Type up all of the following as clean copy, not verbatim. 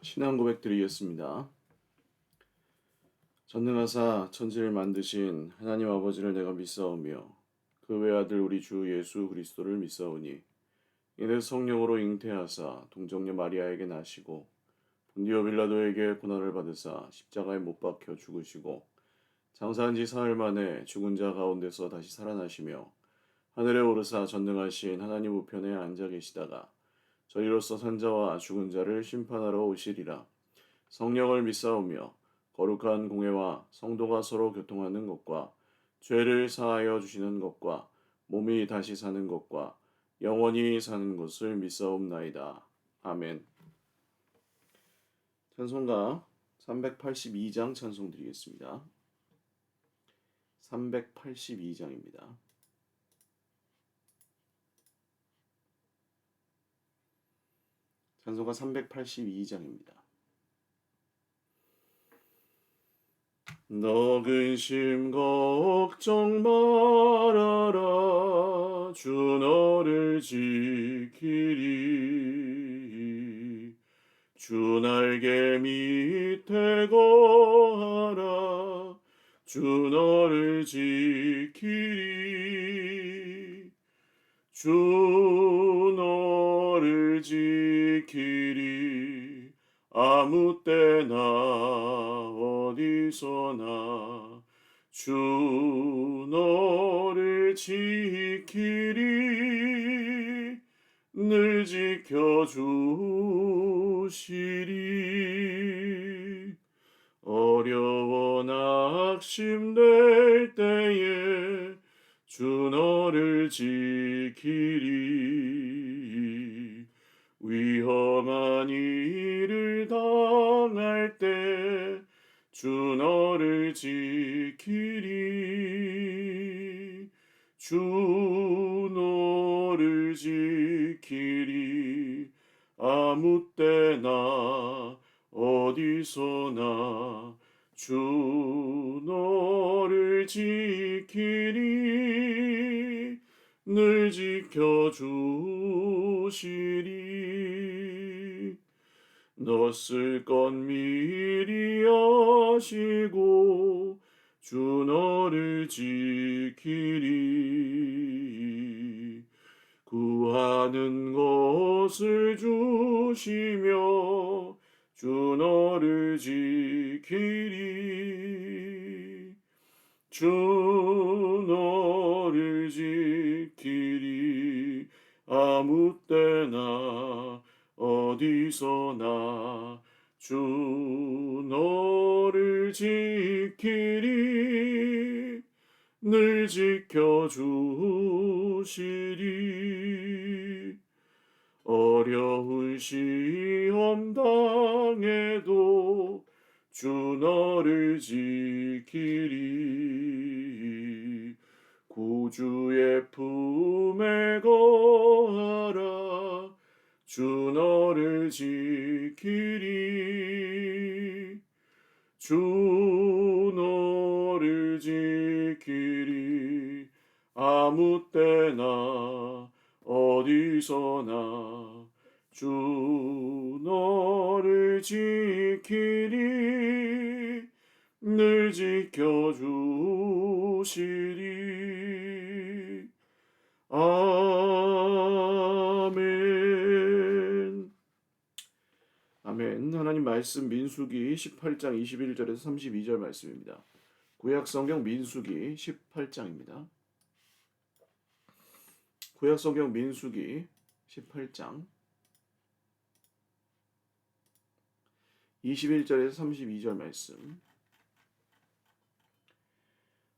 신앙 고백 드리겠습니다. 전능하사 천지를 만드신 하나님 아버지를 내가 믿사오며 그 외아들 우리 주 예수 그리스도를 믿사오니 이는 성령으로 잉태하사 동정녀 마리아에게 나시고 본디오 빌라도에게 고난을 받으사 십자가에 못 박혀 죽으시고 장사한 지 사흘 만에 죽은 자 가운데서 다시 살아나시며 하늘에 오르사 전능하신 하나님 우편에 앉아 계시다가 저희로서 산자와 죽은 자를 심판하러 오시리라. 성령을 믿사오며 거룩한 공회와 성도가 서로 교통하는 것과 죄를 사하여 주시는 것과 몸이 다시 사는 것과 영원히 사는 것을 믿사옵나이다. 아멘. 찬송가 382장 찬송 드리겠습니다. 382장입니다. 찬송가 382장입니다. 너 근심 걱정 말아라 주 너를 지키리 주 날개 밑에 거하라 주 너를 지키리 주 너를 지키리 아무 때나 어디서나 주 너를 지키리 늘 지켜주시리 어려워 낙심될 때에 주 너를 지키리 위험한 일을 당할 때 주 너를 지키리 주 너를 지키리 아무 때나 어디서나 주 너를 지키리 늘 지켜주시리 너 쓸 것 미리 아시고 주 너를 지키리 구하는 것을 주시며 주 너를 지키리 주 너를 지키리 아무 때나 어디서나 주 너를 지키리 늘 지켜주시리 어려운 시험 당해도 주 너를 지키리 구주의 품에 거하라 주 너를 지키리 주 너를 지키리 아무 때나 어디서나 주 너를 지키리 늘 지켜주시리 아멘. 아멘. 하나님 말씀 민수기 18장 21절에서 32절 말씀입니다. 구약 성경 민수기 18장입니다. 구약 성경 민수기 18장 21절에서 32절 말씀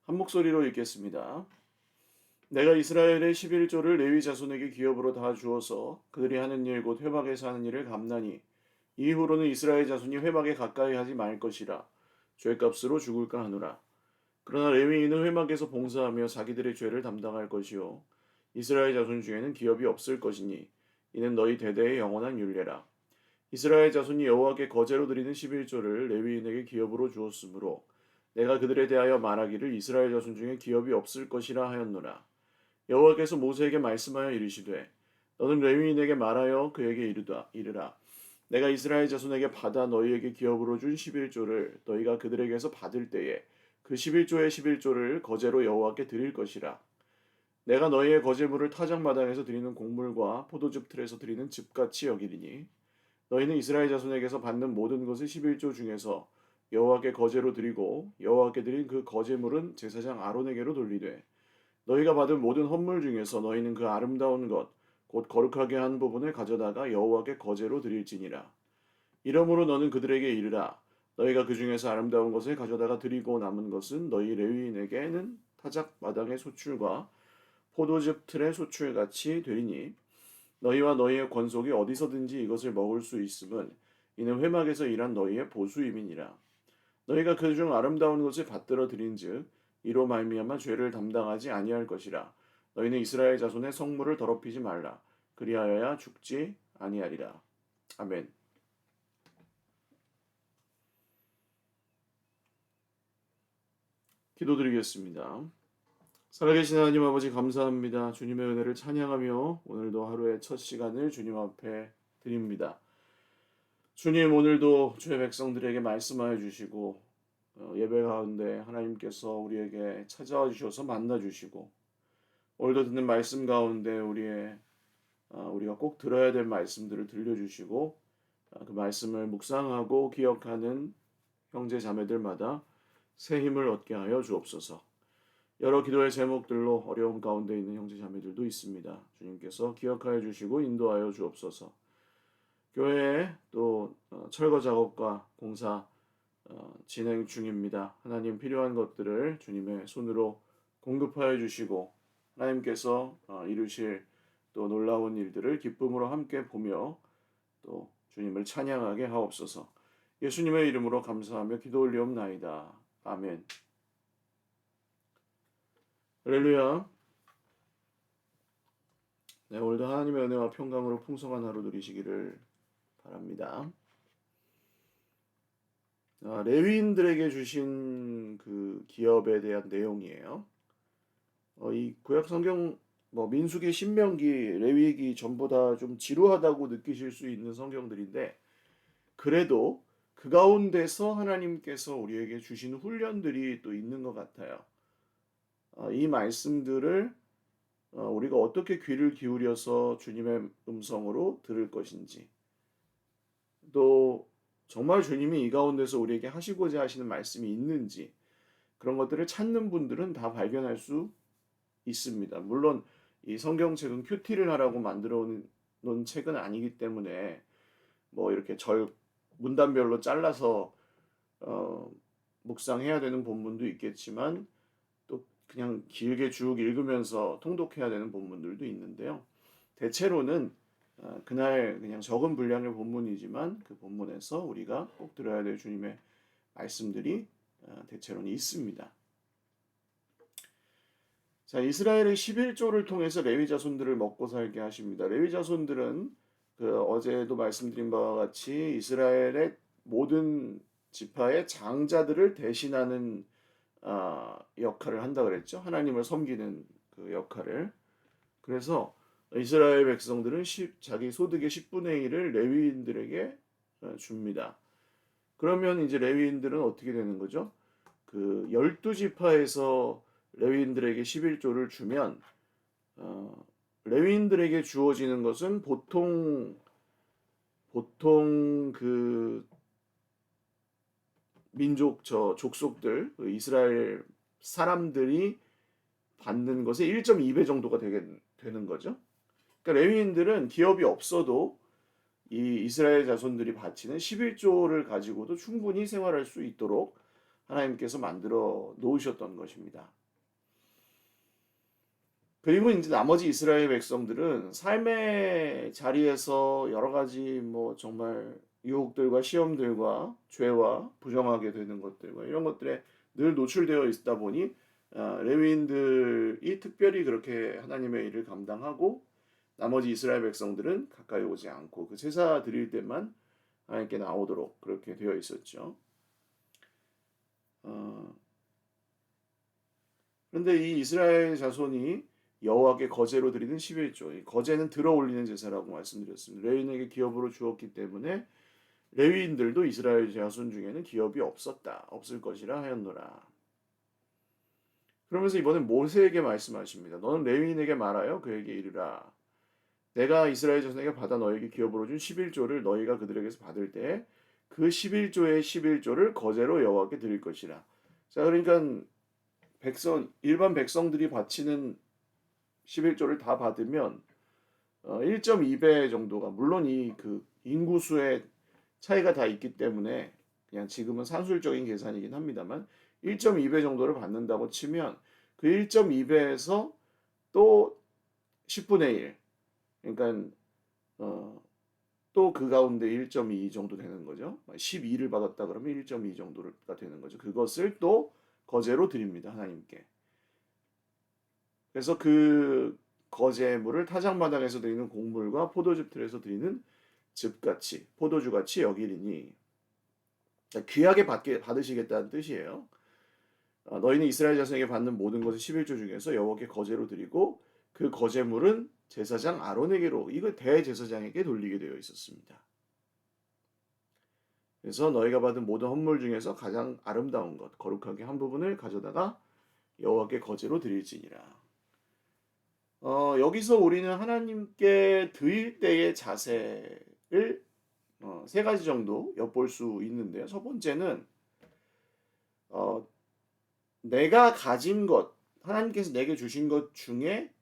한 목소리로 읽겠습니다. 내가 이스라엘의 11조를 레위 자손에게 기업으로 다 주어서 그들이 하는 일 곧 회막에서 하는 일을 갚나니 이후로는 이스라엘 자손이 회막에 가까이 하지 말 것이라 죄값으로 죽을까 하노라. 그러나 레위인은 회막에서 봉사하며 자기들의 죄를 담당할 것이요 이스라엘 자손 중에는 기업이 없을 것이니 이는 너희 대대의 영원한 율례라. 이스라엘 자손이 여호와께 거제로 드리는 11조를 레위인에게 기업으로 주었으므로 내가 그들에 대하여 말하기를 이스라엘 자손 중에 기업이 없을 것이라 하였노라. 여호와께서 모세에게 말씀하여 이르시되 너는 레위인에게 말하여 그에게 이르라 내가 이스라엘 자손에게 받아 너희에게 기업으로 준 11조를 너희가 그들에게서 받을 때에 그 11조의 11조를 거제로 여호와께 드릴 것이라. 내가 너희의 거제물을 타작마당에서 드리는 곡물과 포도즙 틀에서 드리는 즙같이 여기리니 너희는 이스라엘 자손에게서 받는 모든 것을 11조 중에서 여호와께 거제로 드리고 여호와께 드린 그 거제물은 제사장 아론에게로 돌리되 너희가 받은 모든 헌물 중에서 너희는 그 아름다운 것 곧 거룩하게 한 부분을 가져다가 여호와께 거제로 드릴지니라. 이러므로 너는 그들에게 이르라. 너희가 그 중에서 아름다운 것을 가져다가 드리고 남은 것은 너희 레위인에게는 타작 마당의 소출과 포도즙 틀의 소출같이 되리니 너희와 너희의 권속이 어디서든지 이것을 먹을 수 있음은 이는 회막에서 일한 너희의 보수임이니라. 너희가 그 중 아름다운 것을 받들어 드린즉 이로 말미암아 죄를 담당하지 아니할 것이라. 너희는 이스라엘 자손의 성물을 더럽히지 말라. 그리하여야 죽지 아니하리라. 아멘. 기도드리겠습니다. 살아계신 하나님 아버지 감사합니다. 주님의 은혜를 찬양하며 오늘도 하루의 첫 시간을 주님 앞에 드립니다. 주님 오늘도 주의 백성들에게 말씀하여 주시고 예배 가운데 하나님께서 우리에게 찾아와 주셔서 만나 주시고 오늘도 듣는 말씀 가운데 우리가 꼭 들어야 될 말씀들을 들려주시고 그 말씀을 묵상하고 기억하는 형제 자매들마다 새 힘을 얻게 하여 주옵소서. 여러 기도의 제목들로 어려움 가운데 있는 형제 자매들도 있습니다. 주님께서 기억하여 주시고 인도하여 주옵소서. 교회에 또 철거 작업과 공사 진행 중입니다. 하나님 필요한 것들을 주님의 손으로 공급하여 주시고 하나님께서 이루실 또 놀라운 일들을 기쁨으로 함께 보며 또 주님을 찬양하게 하옵소서. 예수님의 이름으로 감사하며 기도 올리옵나이다. 아멘. 할렐루야. 네, 오늘도 하나님의 은혜와 평강으로 풍성한 하루 누리시기를 바랍니다. 레위인들에게 주신 그 기업에 대한 내용이에요. 이 구약 성경 민수기, 신명기, 레위기 전부 다 좀 지루하다고 느끼실 수 있는 성경들인데 그래도 그 가운데서 하나님께서 우리에게 주신 훈련들이 또 있는 것 같아요. 이 말씀들을 우리가 어떻게 귀를 기울여서 주님의 음성으로 들을 것인지 또 정말 주님이 이 가운데서 우리에게 하시고자 하시는 말씀이 있는지 그런 것들을 찾는 분들은 다 발견할 수 있습니다. 물론 이 성경책은 큐티를 하라고 만들어 놓은 책은 아니기 때문에 이렇게 문단별로 잘라서 묵상해야 되는 본문도 있겠지만 또 그냥 길게 쭉 읽으면서 통독해야 되는 본문들도 있는데요. 대체로는 그날 그냥 적은 분량의 본문이지만 그 본문에서 우리가 꼭 들어야 될 주님의 말씀들이 대체로는 있습니다. 자, 이스라엘의 11조를 통해서 레위 자손들을 먹고 살게 하십니다. 레위 자손들은 어제도 말씀드린 바와 같이 이스라엘의 모든 지파의 장자들을 대신하는 역할을 한다 그랬죠. 하나님을 섬기는 그 역할을. 그래서 이스라엘 백성들은 자기 소득의 10분의 1을 레위인들에게 줍니다. 그러면 이제 레위인들은 어떻게 되는 거죠? 그 12지파에서 레위인들에게 11조를 주면 레위인들에게 주어지는 것은 보통 그 민족 족속들 이스라엘 사람들이 받는 것의 1.2배 정도가 되는 거죠. 그러니까 레위인들은 기업이 없어도 이 이스라엘 자손들이 바치는 11조를 가지고도 충분히 생활할 수 있도록 하나님께서 만들어 놓으셨던 것입니다. 그리고 이제 나머지 이스라엘 백성들은 삶의 자리에서 여러 가지 정말 유혹들과 시험들과 죄와 부정하게 되는 것들과 이런 것들에 늘 노출되어 있다 보니 레위인들이 특별히 그렇게 하나님의 일을 감당하고 나머지 이스라엘 백성들은 가까이 오지 않고 그 제사 드릴 때만 하나님께 나오도록 그렇게 되어 있었죠. 그런데 이 이스라엘 자손이 여호와께 거제로 드리는 11조, 이 거제는 들어 올리는 제사라고 말씀드렸습니다. 레위인에게 기업으로 주었기 때문에 레위인들도 이스라엘 자손 중에는 기업이 없을 것이라 하였노라. 그러면서 이번엔 모세에게 말씀하십니다. 너는 레위인에게 말하여 그에게 이르라. 내가 이스라엘 자손에게 받아 너에게 기업으로 준 11조를 너희가 그들에게서 받을 때에 그 11조의 11조를 거제로 여호와께 드릴 것이라. 자, 그러니까 일반 백성들이 바치는 11조를 다 받으면 1.2배 정도가, 물론 이 그 인구수의 차이가 다 있기 때문에 그냥 지금은 산술적인 계산이긴 합니다만 1.2배 정도를 받는다고 치면 그 1.2배에서 또 10분의 1, 그러니까 또 그 가운데 1.2 정도 되는 거죠. 12를 받았다 그러면 1.2 정도가 되는 거죠. 그것을 또 거제로 드립니다, 하나님께. 그래서 그 거제물을 타작마당에서 드리는 곡물과 포도즙 틀에서 드리는 즙같이, 포도주같이 여기리니, 귀하게 받으시겠다는 뜻이에요. 너희는 이스라엘 자손에게 받는 모든 것을 11조 중에서 여호와께 거제로 드리고 그 거제물은 제사장 아론에게로, 이거 대제사장에게 돌리게 되어 있었습니다. 그래서 너희가 받은 모든 헌물 중에서 가장 아름다운 것, 거룩하게 한 부분을 가져다가 여호와께 거제로 드릴지니라. 여기서 우리는 하나님께 드릴 때의 자세를 세 가지 정도 엿볼 수 있는데요. 첫 번째는 내가 가진 것, 하나님께서 내게 주신 것 중에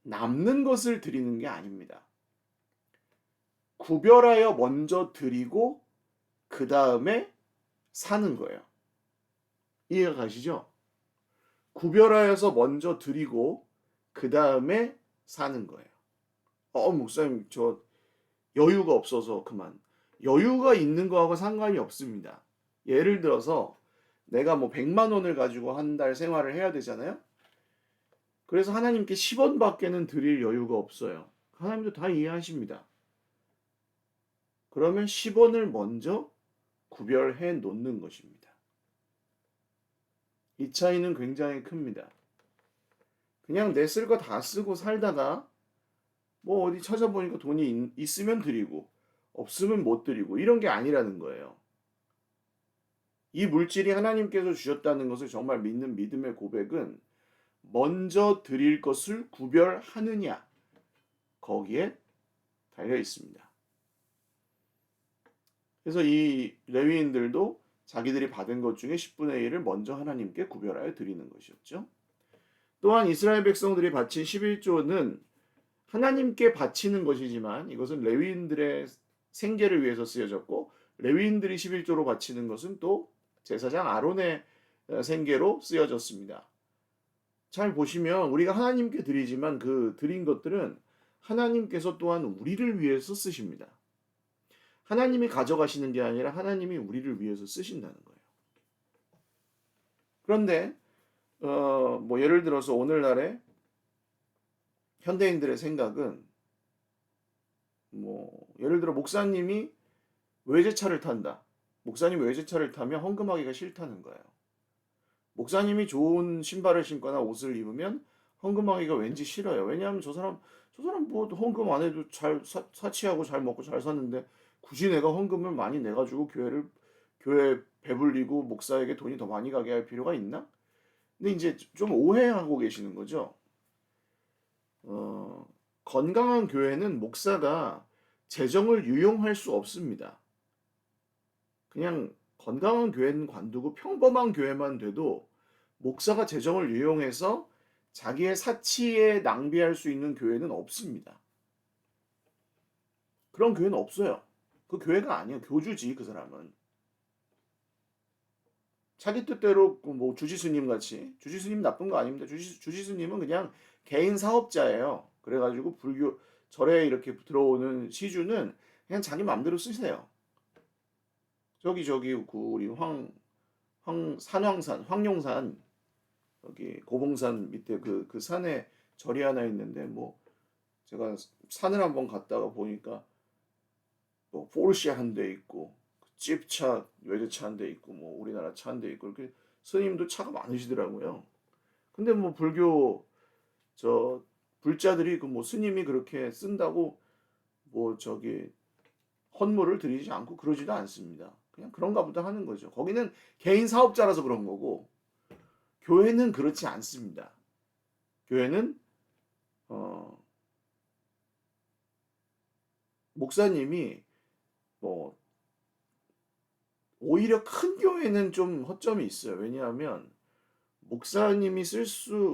남는 것을 드리는 게 아닙니다. 구별하여 먼저 드리고 그 다음에 사는 거예요. 이해가 가시죠? 구별하여서 먼저 드리고 그 다음에 사는 거예요. 목사님, 저 여유가 없어서 그만. 여유가 있는 거하고 상관이 없습니다. 예를 들어서 내가 뭐 100만 원을 가지고 한 달 생활을 해야 되잖아요. 그래서 하나님께 10원밖에는 드릴 여유가 없어요. 하나님도 다 이해하십니다. 그러면 10원을 먼저 구별해 놓는 것입니다. 이 차이는 굉장히 큽니다. 그냥 내 쓸 거 다 쓰고 살다가 뭐 어디 찾아보니까 돈이 있으면 드리고 없으면 못 드리고 이런 게 아니라는 거예요. 이 물질이 하나님께서 주셨다는 것을 정말 믿는 믿음의 고백은 먼저 드릴 것을 구별하느냐, 거기에 달려 있습니다. 그래서 이 레위인들도 자기들이 받은 것 중에 10분의 1을 먼저 하나님께 구별하여 드리는 것이었죠. 또한 이스라엘 백성들이 바친 11조는 하나님께 바치는 것이지만 이것은 레위인들의 생계를 위해서 쓰여졌고, 레위인들이 11조로 바치는 것은 또 제사장 아론의 생계로 쓰여졌습니다. 잘 보시면 우리가 하나님께 드리지만 그 드린 것들은 하나님께서 또한 우리를 위해서 쓰십니다. 하나님이 가져가시는 게 아니라 하나님이 우리를 위해서 쓰신다는 거예요. 그런데 뭐 예를 들어서 오늘날의 현대인들의 생각은 뭐 예를 들어 목사님이 외제차를 탄다. 목사님이 외제차를 타면 헌금하기가 싫다는 거예요. 목사님이 좋은 신발을 신거나 옷을 입으면 헌금하기가 왠지 싫어요. 왜냐하면 저 사람 뭐 헌금 안 해도 잘 사치하고 잘 먹고 잘 사는데 굳이 내가 헌금을 많이 내가지고 교회 배불리고 목사에게 돈이 더 많이 가게 할 필요가 있나? 근데 이제 좀 오해하고 계시는 거죠. 건강한 교회는 목사가 재정을 유용할 수 없습니다. 그냥 건강한 교회는 관두고 평범한 교회만 돼도 목사가 재정을 유용해서 자기의 사치에 낭비할 수 있는 교회는 없습니다. 그런 교회는 없어요. 그 교회가 아니에요. 교주지, 그 사람은. 자기 뜻대로 뭐 주지스님 같이, 주지스님 나쁜 거 아닙니다. 주지스님은 그냥 개인 사업자예요. 그래가지고 불교 절에 이렇게 들어오는 시주는 그냥 자기 마음대로 쓰세요. 저기 그 우리 황룡산 여기 고봉산 밑에 그 산에 절이 하나 있는데, 뭐 제가 산을 한번 갔다가 보니까 뭐 포르쉐 한 대 있고 찝차 외제차 한 대 있고 뭐 우리나라 차 한 대 있고, 이렇게 스님도 차가 많으시더라고요. 근데 뭐 불교 불자들이 그 뭐 스님이 그렇게 쓴다고 뭐 저기 헌물을 드리지 않고 그러지도 않습니다. 그냥 그런가 보다 하는 거죠. 거기는 개인 사업자라서 그런 거고 교회는 그렇지 않습니다. 교회는 어, 목사님이 뭐 오히려 큰 교회는 좀 허점이 있어요. 왜냐하면 목사님이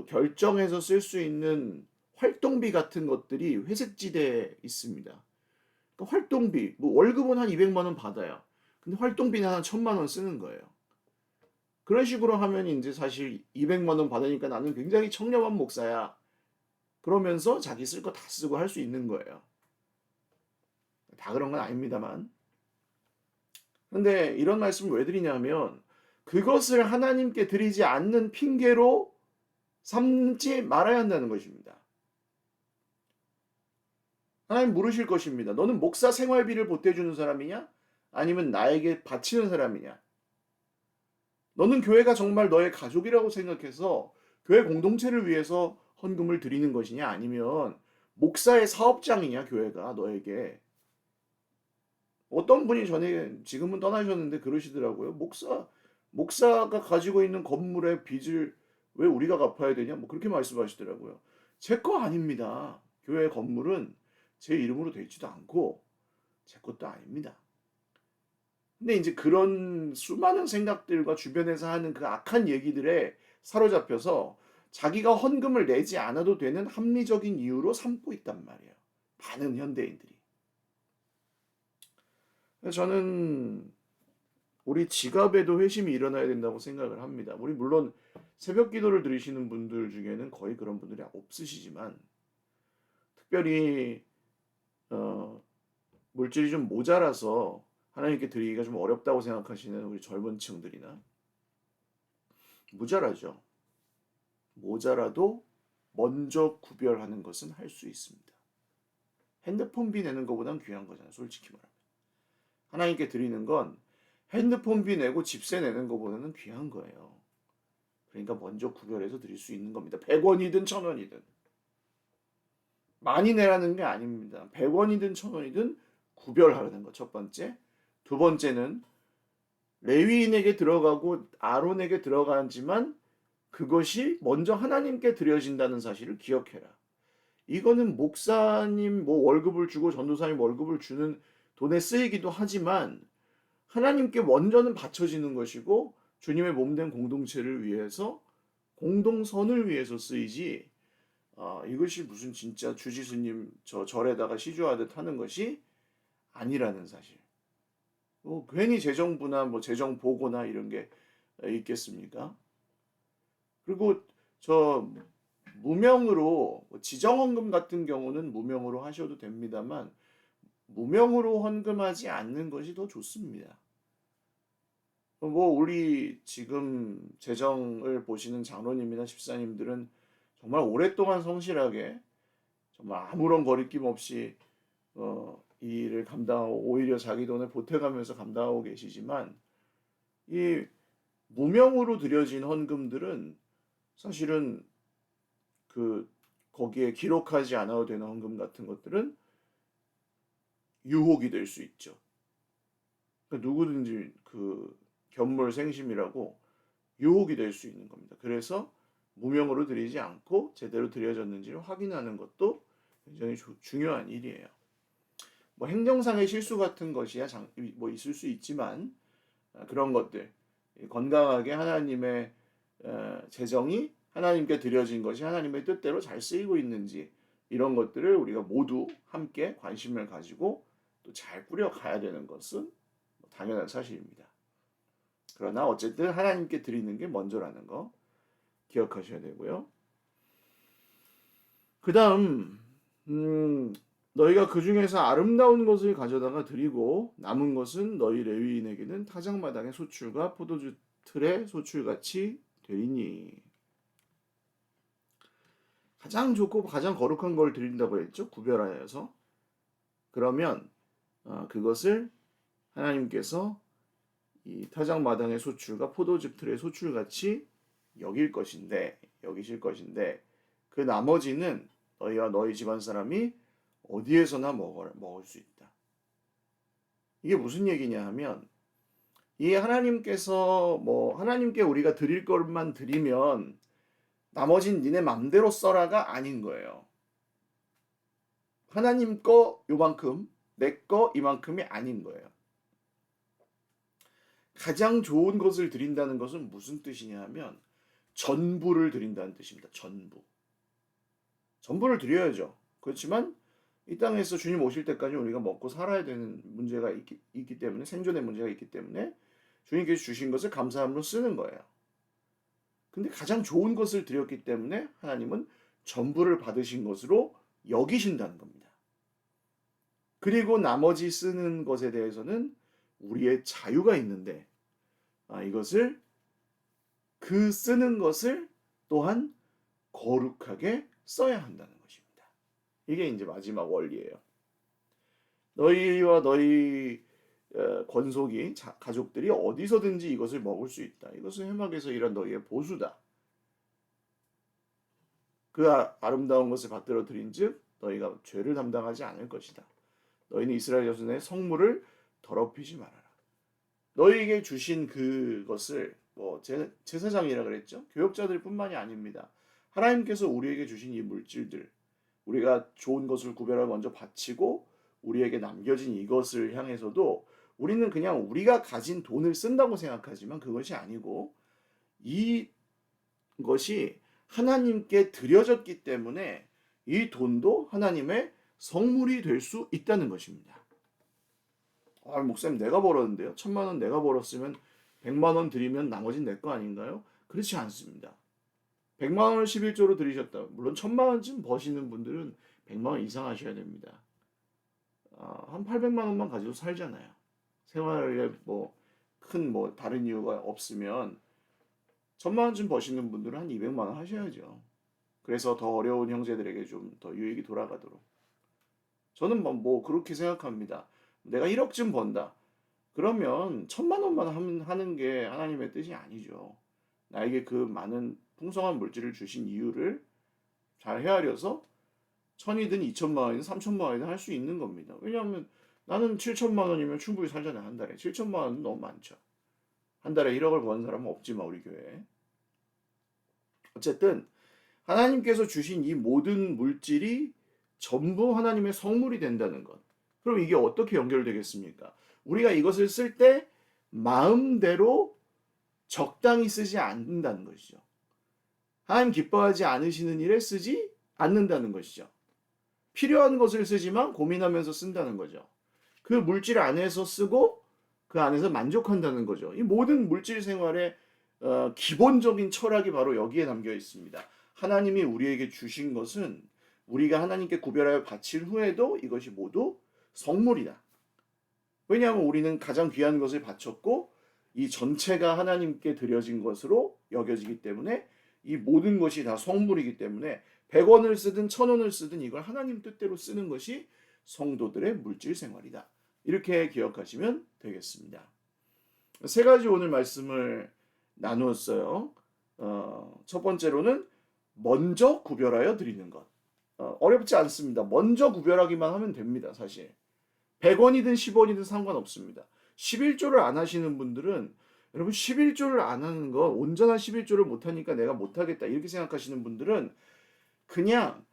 결정해서 쓸 수 있는 활동비 같은 것들이 회색지대에 있습니다. 그러니까 활동비, 뭐 월급은 한 200만 원 받아요. 근데 활동비는 한 1000만 원 쓰는 거예요. 그런 식으로 하면 이제 사실 200만 원 받으니까 나는 굉장히 청렴한 목사야. 그러면서 자기 쓸 거 다 쓰고 할 수 있는 거예요. 다 그런 건 아닙니다만. 근데 이런 말씀을 왜 드리냐면 그것을 하나님께 드리지 않는 핑계로 삼지 말아야 한다는 것입니다. 하나님 물으실 것입니다. 너는 목사 생활비를 보태주는 사람이냐? 아니면 나에게 바치는 사람이냐? 너는 교회가 정말 너의 가족이라고 생각해서 교회 공동체를 위해서 헌금을 드리는 것이냐? 아니면 목사의 사업장이냐? 교회가 너에게. 어떤 분이 전에 지금은 떠나셨는데 그러시더라고요. 목사가 가지고 있는 건물의 빚을 왜 우리가 갚아야 되냐? 뭐 그렇게 말씀하시더라고요. 제 거 아닙니다. 교회 건물은 제 이름으로 돼 있지도 않고 제 것도 아닙니다. 근데 이제 그런 수많은 생각들과 주변에서 하는 그 악한 얘기들에 사로잡혀서 자기가 헌금을 내지 않아도 되는 합리적인 이유로 삼고 있단 말이에요. 많은 현대인들이. 저는 우리 지갑에도 회심이 일어나야 된다고 생각을 합니다. 우리 물론 새벽 기도를 드리시는 분들 중에는 거의 그런 분들이 없으시지만 특별히 물질이 좀 모자라서 하나님께 드리기가 좀 어렵다고 생각하시는 우리 젊은 층들이나 모자라죠. 모자라도 먼저 구별하는 것은 할 수 있습니다. 핸드폰비 내는 것보단 귀한 거잖아요. 솔직히 말하면. 하나님께 드리는 건 핸드폰비 내고 집세 내는 것보다는 귀한 거예요. 그러니까 먼저 구별해서 드릴 수 있는 겁니다. 100원이든 1000원이든. 많이 내라는 게 아닙니다. 100원이든 1000원이든 구별하라는 거 첫 번째. 두 번째는 레위인에게 들어가고 아론에게 들어가지만 그것이 먼저 하나님께 드려진다는 사실을 기억해라. 이거는 목사님 뭐 월급을 주고 전도사님 월급을 주는 돈에 쓰이기도 하지만 하나님께 먼저는 바쳐지는 것이고 주님의 몸된 공동체를 위해서 공동선을 위해서 쓰이지 이것이 무슨 진짜 주지수님 저 절에다가 시주하듯 하는 것이 아니라는 사실. 괜히 재정부나 뭐 재정보고나 이런 게 있겠습니까? 그리고 저 무명으로 지정헌금 같은 경우는 무명으로 하셔도 됩니다만 무명으로 헌금하지 않는 것이 더 좋습니다. 뭐 우리 지금 재정을 보시는 장로님이나 집사님들은 정말 오랫동안 성실하게 정말 아무런 거리낌 없이 이 일을 감당하고 오히려 자기 돈을 보태가면서 감당하고 계시지만 이 무명으로 드려진 헌금들은 사실은 그 거기에 기록하지 않아도 되는 헌금 같은 것들은 유혹이 될 수 있죠. 그러니까 누구든지 그 견물생심이라고 유혹이 될 수 있는 겁니다. 그래서 무명으로 드리지 않고 제대로 드려졌는지를 확인하는 것도 굉장히 중요한 일이에요. 뭐 행정상의 실수 같은 것이야 뭐 있을 수 있지만 그런 것들 건강하게 하나님의 재정이 하나님께 드려진 것이 하나님의 뜻대로 잘 쓰이고 있는지 이런 것들을 우리가 모두 함께 관심을 가지고 또 잘 꾸려가야 되는 것은 당연한 사실입니다. 그러나 어쨌든 하나님께 드리는 게 먼저라는 거 기억하셔야 되고요. 그 다음 너희가 그 중에서 아름다운 것을 가져다가 드리고 남은 것은 너희 레위인에게는 타작마당의 소출과 포도주 틀의 소출같이 되리니. 가장 좋고 가장 거룩한 걸 드린다고 했죠. 구별하여서. 그러면 그것을 하나님께서 이 타작마당의 소출과 포도즙 틀의 소출같이 여기실 것인데 그 나머지는 너희와 너희 집안 사람이 어디에서나 먹을 수 있다. 이게 무슨 얘기냐 하면 이 하나님께서 하나님께 우리가 드릴 것만 드리면 나머진 니네 맘대로 써라가 아닌 거예요. 하나님 거 요만큼, 내 거 이만큼이 아닌 거예요. 가장 좋은 것을 드린다는 것은 무슨 뜻이냐 하면 전부를 드린다는 뜻입니다. 전부. 전부를 드려야죠. 그렇지만 이 땅에서 주님 오실 때까지 우리가 먹고 살아야 되는 문제가 있기 때문에, 생존의 문제가 있기 때문에 주님께서 주신 것을 감사함으로 쓰는 거예요. 근데 가장 좋은 것을 드렸기 때문에 하나님은 전부를 받으신 것으로 여기신다는 겁니다. 그리고 나머지 쓰는 것에 대해서는 우리의 자유가 있는데 이것을 그 쓰는 것을 또한 거룩하게 써야 한다는 것입니다. 이게 이제 마지막 원리예요. 너희와 너희 권속이 가족들이 어디서든지 이것을 먹을 수 있다. 이것은 회막에서 일한 너희의 보수다. 그 아름다운 것을 받들어 드린즉 너희가 죄를 담당하지 않을 것이다. 너희는 이스라엘 자손의 성물을 더럽히지 말아라. 너희에게 주신 그것을 제사장이라 그랬죠. 교역자들 뿐만이 아닙니다. 하나님께서 우리에게 주신 이 물질들, 우리가 좋은 것을 구별하여 먼저 바치고 우리에게 남겨진 이것을 향해서도 우리는 그냥 우리가 가진 돈을 쓴다고 생각하지만 그것이 아니고 이것이 하나님께 드려졌기 때문에 이 돈도 하나님의 성물이 될 수 있다는 것입니다. 목사님 내가 벌었는데요. 1,000만 원 내가 벌었으면 100만 원 드리면 나머지는 내 거 아닌가요? 그렇지 않습니다. 100만 원을 11조로 드리셨다. 물론 1,000만 원쯤 버시는 분들은 100만 원 이상 하셔야 됩니다. 한 800만 원만 가지고 살잖아요. 생활에 큰 다른 이유가 없으면 1,000만 원쯤 버시는 분들은 한 200만 원 하셔야죠. 그래서 더 어려운 형제들에게 좀 더 유익이 돌아가도록. 저는 그렇게 생각합니다. 내가 1억쯤 번다. 그러면 1,000만 원만 하는 게 하나님의 뜻이 아니죠. 나에게 그 많은 풍성한 물질을 주신 이유를 잘 헤아려서 1,000이든 2,000만 원이든 3,000만 원이든 할 수 있는 겁니다. 왜냐하면 나는 7,000만 원이면 충분히 살잖아요. 한 달에. 7,000만 원은 너무 많죠. 한 달에 1억을 버는 사람은 없지만 우리 교회에. 어쨌든 하나님께서 주신 이 모든 물질이 전부 하나님의 성물이 된다는 것. 그럼 이게 어떻게 연결되겠습니까? 우리가 이것을 쓸 때 마음대로 적당히 쓰지 않는다는 것이죠. 하나님 기뻐하지 않으시는 일에 쓰지 않는다는 것이죠. 필요한 것을 쓰지만 고민하면서 쓴다는 거죠. 그 물질 안에서 쓰고 그 안에서 만족한다는 거죠. 이 모든 물질 생활의 기본적인 철학이 바로 여기에 담겨 있습니다. 하나님이 우리에게 주신 것은 우리가 하나님께 구별하여 바칠 후에도 이것이 모두 성물이다. 왜냐하면 우리는 가장 귀한 것을 바쳤고 이 전체가 하나님께 드려진 것으로 여겨지기 때문에 이 모든 것이 다 성물이기 때문에 100원을 쓰든 1,000원을 쓰든 이걸 하나님 뜻대로 쓰는 것이 성도들의 물질 생활이다. 이렇게 기억하시면 되겠습니다. 세 가지 오늘 말씀을 나누었어요. 첫 번째로는 먼저 구별하여 드리는 것. 어렵지 않습니다. 먼저 구별하기만 하면 됩니다. 사실 100원이든 10원이든 상관없습니다. 11조를 안 하시는 분들은 여러분 11조를 안 하는 거 온전한 11조를 못하니까 내가 못하겠다 이렇게 생각하시는 분들은 그냥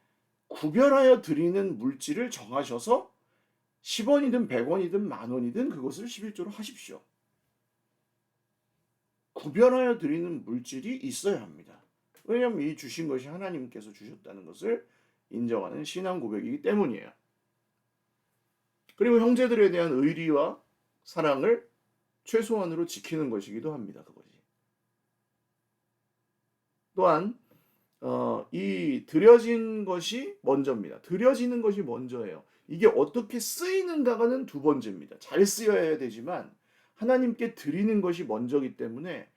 구별하여 드리는 물질을 정하셔서 10원이든 100원이든 만원이든 그것을 11조로 하십시오. 구별하여 드리는 물질이 있어야 합니다. 왜냐하면 이 주신 것이 하나님께서 주셨다는 것을 인정하는 신앙 고백이기 때문이에요. 그리고 형제들에 대한 의리와 사랑을 최소한으로 지키는 것이기도 합니다. 그것이. 또한 이 드려진 것이 먼저입니다. 드려지는 것이 먼저예요. 이게 어떻게 쓰이는가는 두 번째입니다. 잘 쓰여야 되지만 하나님께 드리는 것이 먼저이기 때문에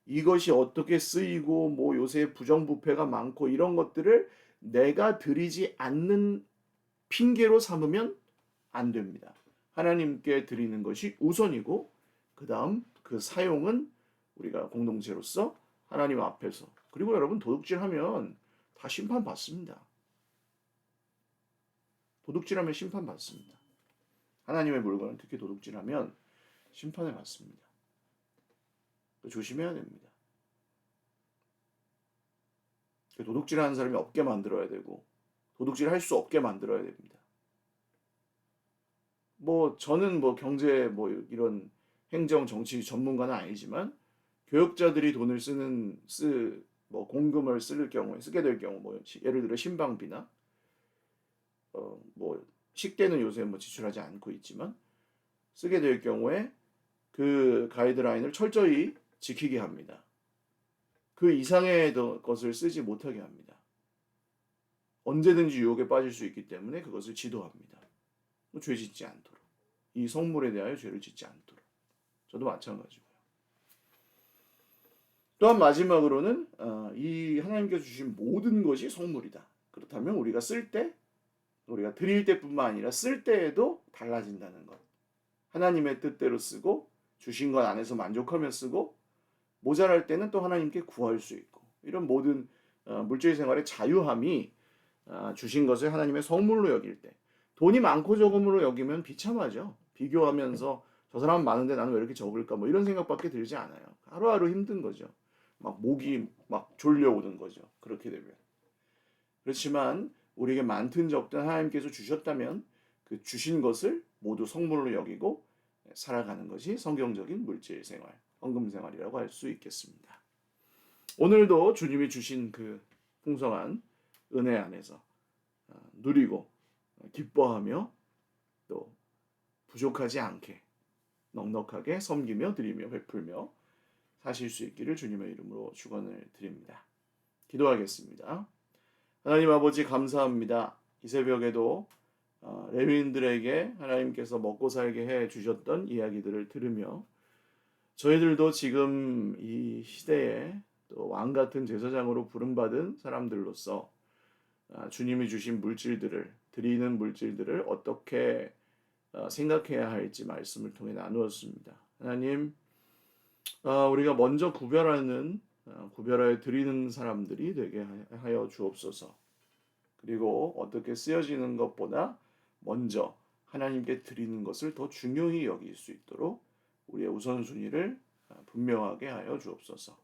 이것이 어떻게 쓰이고 요새 부정부패가 많고 이런 것들을 내가 드리지 않는 핑계로 삼으면 안 됩니다. 하나님께 드리는 것이 우선이고 그 다음 그 사용은 우리가 공동체로서 하나님 앞에서 그리고 여러분 도둑질하면 다 심판받습니다. 도둑질하면 심판받습니다. 하나님의 물건을 특히 도둑질하면 심판을 받습니다. 조심해야 됩니다. 도둑질하는 사람이 없게 만들어야 되고 도둑질할 수 없게 만들어야 됩니다. 저는 경제 이런 행정 정치 전문가는 아니지만 교역자들이 돈을 공금을 쓰게 될 경우 예를 들어 신방비나 식대는 요새 지출하지 않고 있지만 쓰게 될 경우에 그 가이드라인을 철저히 지키게 합니다. 그 이상의 것을 쓰지 못하게 합니다. 언제든지 유혹에 빠질 수 있기 때문에 그것을 지도합니다. 죄 짓지 않도록. 이 성물에 대하여 죄를 짓지 않도록. 저도 마찬가지고요. 또한 마지막으로는 이 하나님께서 주신 모든 것이 성물이다. 그렇다면 우리가 드릴 때뿐만 아니라 쓸 때에도 달라진다는 것. 하나님의 뜻대로 쓰고 주신 것 안에서 만족하며 쓰고 모자랄 때는 또 하나님께 구할 수 있고 이런 모든 물질 생활의 자유함이 주신 것을 하나님의 성물로 여길 때 돈이 많고 적음으로 여기면 비참하죠. 비교하면서 저 사람은 많은데 나는 왜 이렇게 적을까 이런 생각밖에 들지 않아요. 하루하루 힘든 거죠. 목이 졸려오는 거죠. 그렇게 되면. 그렇지만 우리에게 많든 적든 하나님께서 주셨다면 그 주신 것을 모두 성물로 여기고 살아가는 것이 성경적인 물질 생활, 헌금 생활이라고 할 수 있겠습니다. 오늘도 주님이 주신 그 풍성한 은혜 안에서 누리고 기뻐하며 또 부족하지 않게 넉넉하게 섬기며 드리며 베풀며 사실 수 있기를 주님의 이름으로 축원을 드립니다. 기도하겠습니다. 하나님 아버지 감사합니다. 이 새벽에도 레위인들에게 하나님께서 먹고 살게 해 주셨던 이야기들을 들으며 저희들도 지금 이 시대에 또 왕 같은 제사장으로 부름받은 사람들로서 주님이 주신 물질들을 드리는 물질들을 어떻게 생각해야 할지 말씀을 통해 나누었습니다. 하나님, 우리가 먼저 구별하여 드리는 사람들이 되게 하여 주옵소서. 그리고 어떻게 쓰여지는 것보다 먼저 하나님께 드리는 것을 더 중요히 여길 수 있도록 우리의 우선순위를 분명하게 하여 주옵소서.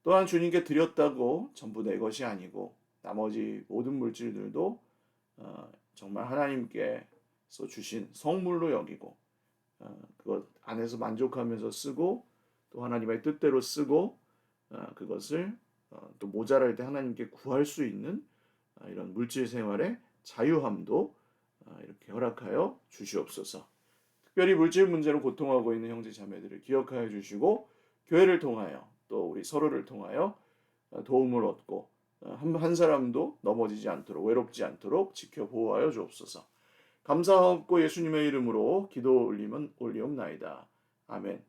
또한 주님께 드렸다고 전부 내 것이 아니고 나머지 모든 물질들도 정말 하나님께서 주신 성물로 여기고 그것 안에서 만족하면서 쓰고 또 하나님의 뜻대로 쓰고 그것을 또 모자랄 때 하나님께 구할 수 있는 이런 물질 생활의 자유함도 이렇게 허락하여 주시옵소서. 특별히 물질 문제로 고통하고 있는 형제 자매들을 기억하여 주시고 교회를 통하여 또 우리 서로를 통하여 도움을 얻고 한 사람도 넘어지지 않도록 외롭지 않도록 지켜 보호하여 주옵소서. 감사하옵고 예수님의 이름으로 기도 올리옵나이다. 아멘.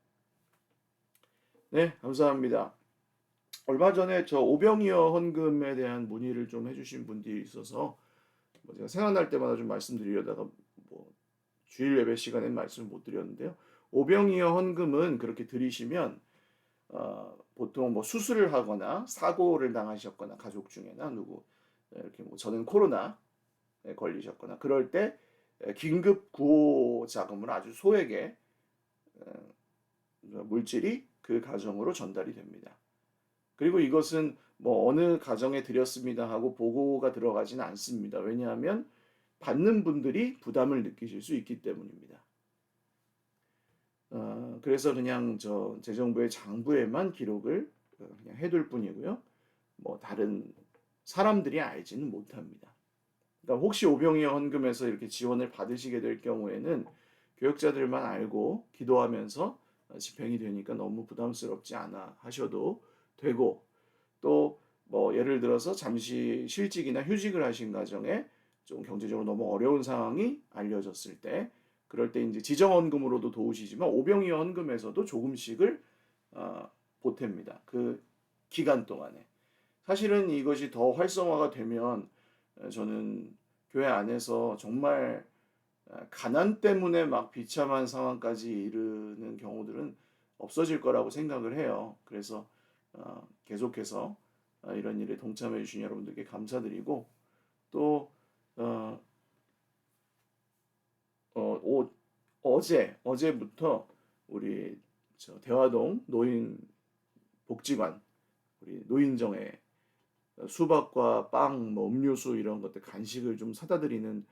네, 감사합니다. 얼마 전에 저 오병이어 헌금에 대한 문의를 좀 해주신 분들이 있어서 제가 생각날 때마다 좀 말씀드리려다가 주일 예배 시간엔 말씀을 못 드렸는데요. 오병이어 헌금은 그렇게 드리시면 보통 수술을 하거나 사고를 당하셨거나 가족 중에나 누구 이렇게 저는 코로나에 걸리셨거나 그럴 때 긴급 구호 자금을 아주 소액의 물질이 그 가정으로 전달이 됩니다. 그리고 이것은 어느 가정에 드렸습니다 하고 보고가 들어가지는 않습니다. 왜냐하면 받는 분들이 부담을 느끼실 수 있기 때문입니다. 그래서 그냥 재정부의 장부에만 기록을 그냥 해둘 뿐이고요. 다른 사람들이 알지는 못합니다. 그러니까 혹시 오병이어 헌금에서 이렇게 지원을 받으시게 될 경우에는 교역자들만 알고 기도하면서 집행이 되니까 너무 부담스럽지 않아 하셔도 되고 또 예를 들어서 잠시 실직이나 휴직을 하신 가정에 좀 경제적으로 너무 어려운 상황이 알려졌을 때 그럴 때 이제 지정헌금으로도 도우시지만 오병이어 헌금에서도 조금씩을 보탭니다. 그 기간 동안에. 사실은 이것이 더 활성화가 되면 저는 교회 안에서 정말 가난 때문에 비참한 상황까지 이르는 경우들은 없어질 거라고 생각을 해요. 그래서 계속해서 이런 일에 동참해 주신 여러분들께 감사드리고 또 어제부터 우리 대화동 노인 복지관 우리 노인정에 수박과 빵, 뭐 음료수 이런 것들 간식을 좀 사다 드리는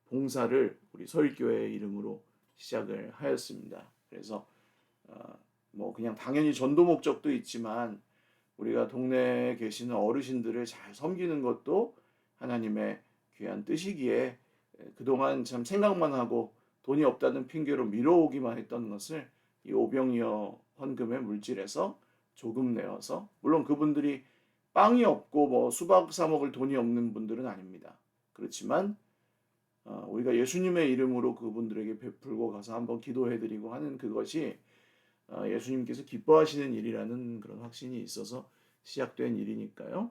봉사를 우리 서울교회 이름으로 시작을 하였습니다. 그래서 뭐 그냥 당연히 전도 목적도 있지만 우리가 동네에 계시는 어르신들을 잘 섬기는 것도 하나님의 귀한 뜻이기에 그동안 참 생각만 하고 돈이 없다는 핑계로 미뤄오기만 했던 것을 이 오병이어 헌금의 물질에서 조금 내어서, 물론 그분들이 빵이 없고 뭐 수박 사 먹을 돈이 없는 분들은 아닙니다. 그렇지만 우리가 예수님의 이름으로 그분들에게 베풀고 가서 한번 기도해드리고 하는 그것이 예수님께서 기뻐하시는 일이라는 그런 확신이 있어서 시작된 일이니까요.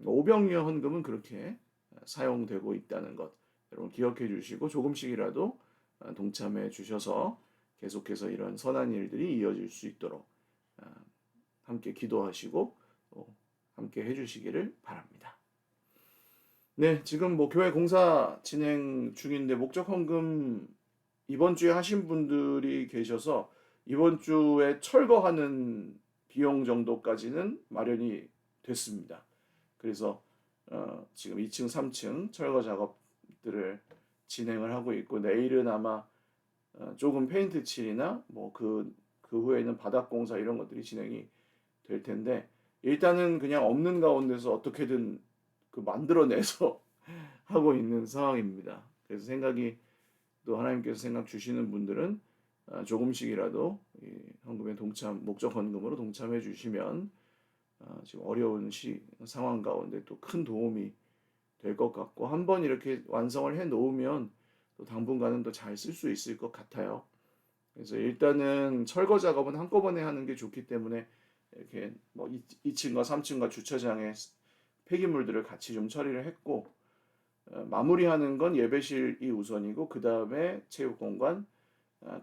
오병이어 헌금은 그렇게 사용되고 있다는 것 여러분 기억해 주시고 조금씩이라도 동참해 주셔서 계속해서 이런 선한 일들이 이어질 수 있도록 함께 기도하시고 또 함께 해주시기를 바랍니다. 네, 지금 뭐 교회 공사 진행 중인데 목적 헌금 이번 주에 하신 분들이 계셔서 이번 주에 철거하는 비용 정도까지는 마련이 됐습니다. 그래서 지금 2층, 3층 철거 작업들을 진행을 하고 있고 내일은 아마 조금 페인트 칠이나 뭐 그 후에는 바닥 공사 이런 것들이 진행이 될 텐데 일단은 그냥 없는 가운데서 어떻게든 그 만들어내서 하고 있는 상황입니다. 그래서 생각이 또 하나님께서 생각 주시는 분들은 조금씩이라도 헌금에 목적 헌금으로 동참해 주시면 지금 어려운 상황 가운데 또 큰 도움이 될 것 같고 한번 이렇게 완성을 해 놓으면 또 당분간은 또 잘 쓸 수 있을 것 같아요. 그래서 일단은 철거 작업은 한꺼번에 하는 게 좋기 때문에 이렇게 뭐 2층과 3층과 주차장에 폐기물들을 같이 좀 처리를 했고 마무리하는 건 예배실이 우선이고 그 다음에 체육공간,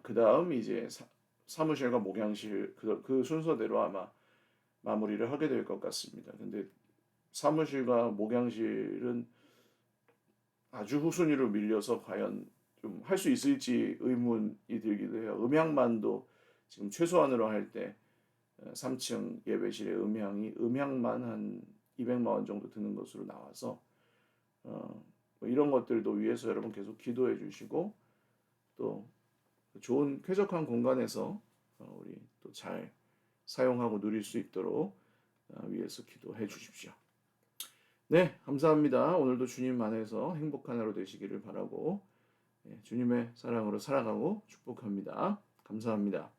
그 다음 이제 사무실과 목양실 그 순서대로 아마 마무리를 하게 될 것 같습니다. 근데 사무실과 목양실은 아주 후순위로 밀려서 과연 좀 할 수 있을지 의문이 들기도 해요. 음향만도 지금 최소한으로 할 때 3층 예배실의 음향만 한 200만 원 정도 드는 것으로 나와서 뭐 이런 것들도 위해서 여러분 계속 기도해 주시고 또 좋은 쾌적한 공간에서 우리 또 잘 사용하고 누릴 수 있도록 위해서 기도해 주십시오. 네, 감사합니다. 오늘도 주님 안에서 행복한 하루 되시기를 바라고 주님의 사랑으로 살아가고 축복합니다. 감사합니다.